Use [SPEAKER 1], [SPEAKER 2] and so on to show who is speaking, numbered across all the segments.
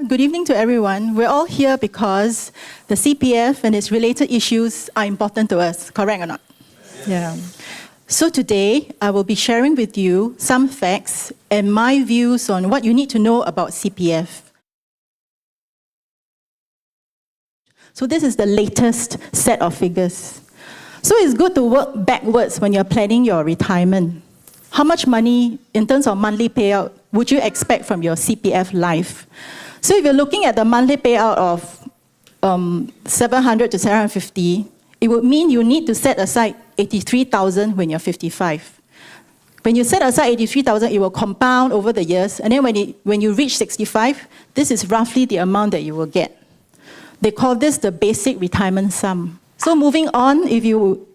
[SPEAKER 1] Good evening to everyone. We're all here because the CPF and its related issues are important to us, correct or not? Yeah. So today, I will be sharing with you some facts and my views on what you need to know about CPF. So this is the latest set of figures. So it's good to work backwards when you're planning your retirement. How much money, in terms of monthly payout, would you expect from your CPF life? So if you're looking at the monthly payout of 700 to 750, it would mean you need to set aside 83,000 when you're 55. When you set aside 83,000, it will compound over the years, and then when you reach 65, this is roughly the amount that you will get. They call this the basic retirement sum. So moving on, if you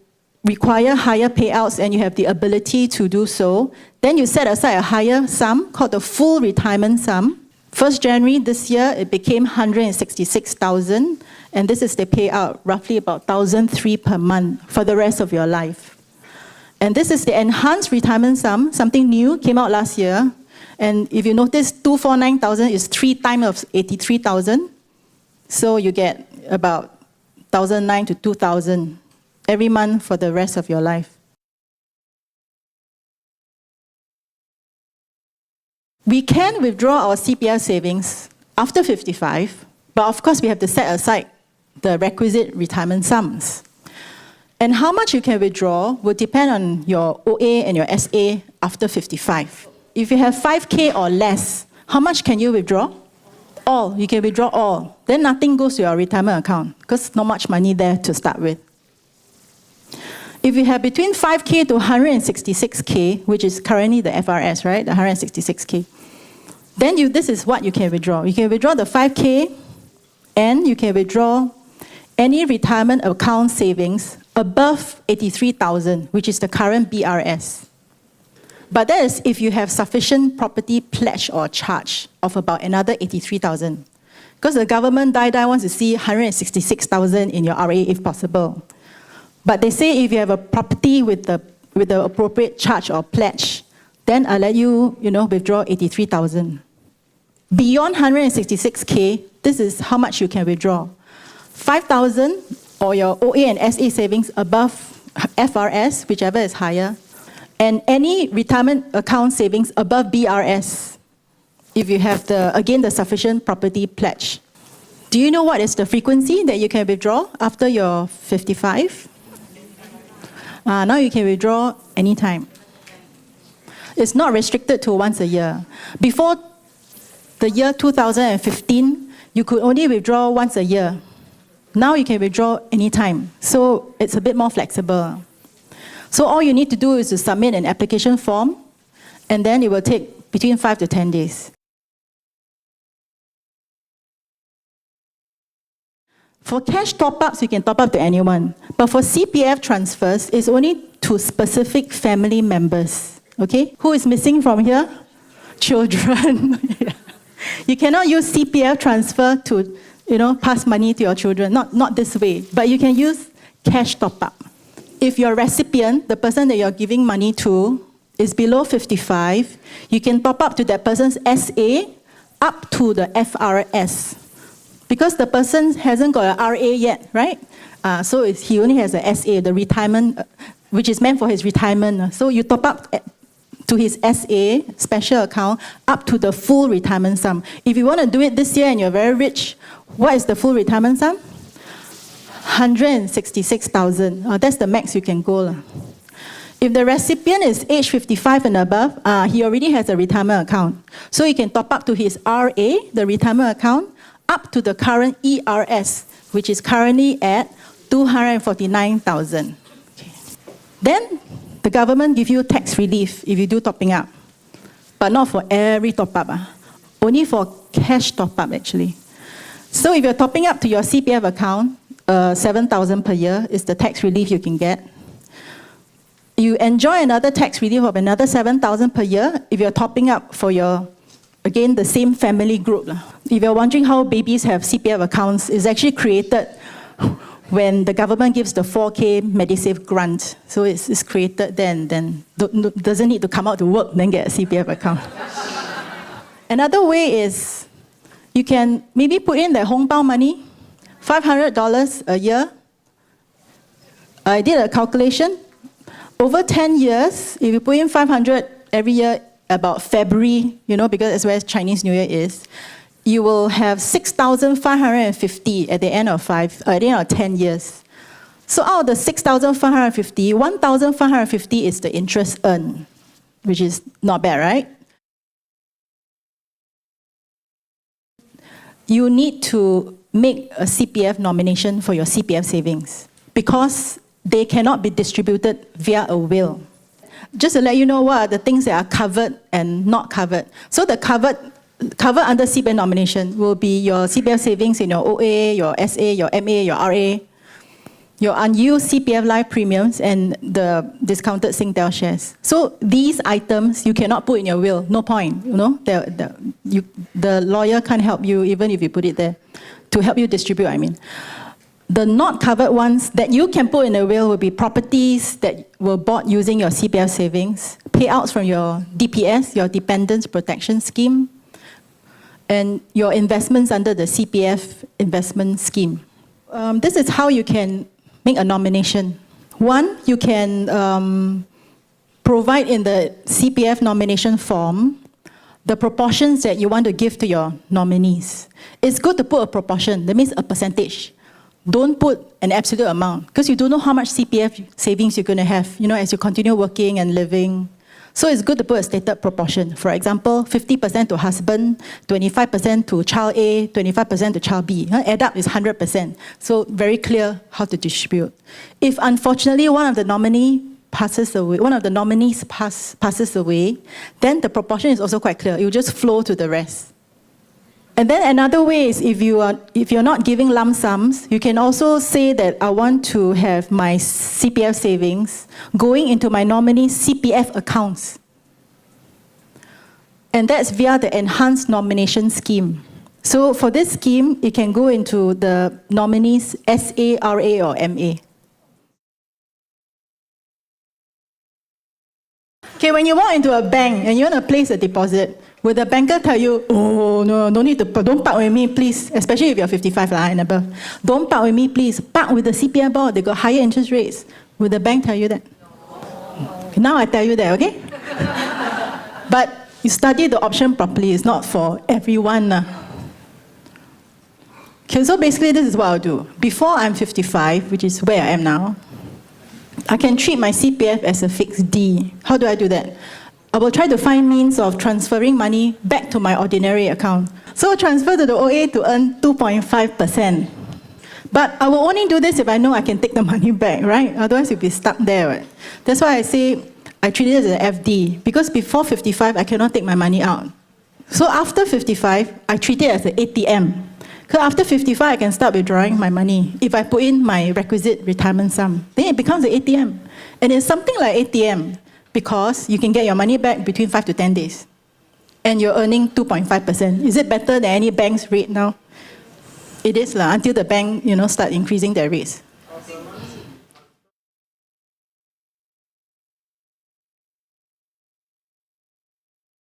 [SPEAKER 1] require higher payouts and you have the ability to do so, then you set aside a higher sum called the full retirement sum. 1st January this year, it became 166,000, and this is the payout, roughly about 1,003 per month for the rest of your life. And this is the enhanced retirement sum, something new, came out last year. And if you notice, 249,000 is 3 times of 83,000. So you get about 1,009 to 2,000 every month for the rest of your life. We can withdraw our CPF savings after 55, but of course we have to set aside the requisite retirement sums. And how much you can withdraw will depend on your OA and your SA after 55. If you have 5K or less, how much can you withdraw? All. You can withdraw all. Then nothing goes to your retirement account because not much money there to start with. If you have between 5K to 166K, which is currently the FRS, right? The 166K. Then this is what you can withdraw. You can withdraw the 5K, and you can withdraw any retirement account savings above 83,000, which is the current BRS. But that is if you have sufficient property pledge or charge of about another 83,000. Because the government wants to see 166,000 in your RA if possible. But they say if you have a property with the appropriate charge or pledge, then I'll let you, withdraw 83,000. Beyond 166K, this is how much you can withdraw. 5,000 or your OA and SA savings above FRS, whichever is higher, and any retirement account savings above BRS, if you have the sufficient property pledge. Do you know what is the frequency that you can withdraw after you're 55? Now you can withdraw anytime. It's not restricted to once a year. Before the year 2015, you could only withdraw once a year. Now you can withdraw anytime. So it's a bit more flexible. So all you need to do is to submit an application form, and then it will take between 5 to 10 days. For cash top-ups, you can top up to anyone. But for CPF transfers, it's only to specific family members. Okay? Who is missing from here? Children. Yeah. You cannot use CPF transfer to, pass money to your children. Not this way. But you can use cash top-up. If your recipient, the person that you're giving money to, is below 55, you can top up to that person's SA up to the FRS. Because the person hasn't got an RA yet, right? So he only has a SA, the retirement, which is meant for his retirement. So you top up to his SA, special account, up to the full retirement sum. If you want to do it this year and you're very rich, what is the full retirement sum? 166,000. That's the max you can go. If the recipient is age 55 and above, he already has a retirement account. So you can top up to his RA, the retirement account, up to the current ERS, which is currently at 249,000. Okay. Then the government gives you tax relief if you do topping up, but not for every top-up. Only for cash top-up, actually. So if you're topping up to your CPF account, 7,000 per year is the tax relief you can get. You enjoy another tax relief of another 7,000 per year if you're topping up for again, the same family group. If you're wondering how babies have CPF accounts, it's actually created when the government gives the 4K Medisave grant. So it's created then doesn't need to come out to work, then get a CPF account. Another way is you can maybe put in that hongbao money, $500 a year. I did a calculation. Over 10 years, if you put in 500 every year, about February, because that's where Chinese New Year is, you will have 6,550 at the end of 10 years. So out of the 6,550, 1,550 is the interest earned, which is not bad, right? You need to make a CPF nomination for your CPF savings because they cannot be distributed via a will. Just to let you know what are the things that are covered and not covered. So the covered under CPF nomination will be your CPF savings in your OA, your SA, your MA, your RA, your unused CPF life premiums, and the discounted Singtel shares. So these items you cannot put in your will. No point. The lawyer can't help you even if you put it there to help you distribute. The not covered ones that you can put in a will will be properties that were bought using your CPF savings, payouts from your DPS, your Dependents Protection Scheme, and your investments under the CPF investment scheme. This is how you can make a nomination. One, you can provide in the CPF nomination form the proportions that you want to give to your nominees. It's good to put a proportion, that means a percentage. Don't put an absolute amount because you don't know how much CPF savings you're going to have, as you continue working and living. So it's good to put a stated proportion. For example, 50% to husband, 25% to child A, 25% to child B. Add up is 100%. So very clear how to distribute. If unfortunately one of the nominees passes away, then the proportion is also quite clear. It will just flow to the rest. And then another way is if you're not giving lump sums, you can also say that I want to have my CPF savings going into my nominee's CPF accounts. And that's via the enhanced nomination scheme. So for this scheme, it can go into the nominee's SA, RA, or MA. Okay, when you walk into a bank and you want to place a deposit, will the banker tell you, oh, no, don't park with me, please, especially if you're 55 and above. Don't park with me, please. Park with the CPF board. They got higher interest rates. Will the bank tell you that? No. Now I tell you that, okay? But you study the option properly. It's not for everyone. Okay, so basically this is what I'll do. Before I'm 55, which is where I am now, I can treat my CPF as a fixed D. How do I do that? I will try to find means of transferring money back to my ordinary account. So transfer to the OA to earn 2.5%. But I will only do this if I know I can take the money back, right? Otherwise you'll be stuck there. Right? That's why I say I treat it as an FD. Because before 55, I cannot take my money out. So after 55, I treat it as an ATM. Because after 55, I can start withdrawing my money. If I put in my requisite retirement sum, then it becomes an ATM. And it's something like ATM because you can get your money back between 5 to 10 days. And you're earning 2.5%. Is it better than any bank's rate now? It is, until the bank start increasing their rates.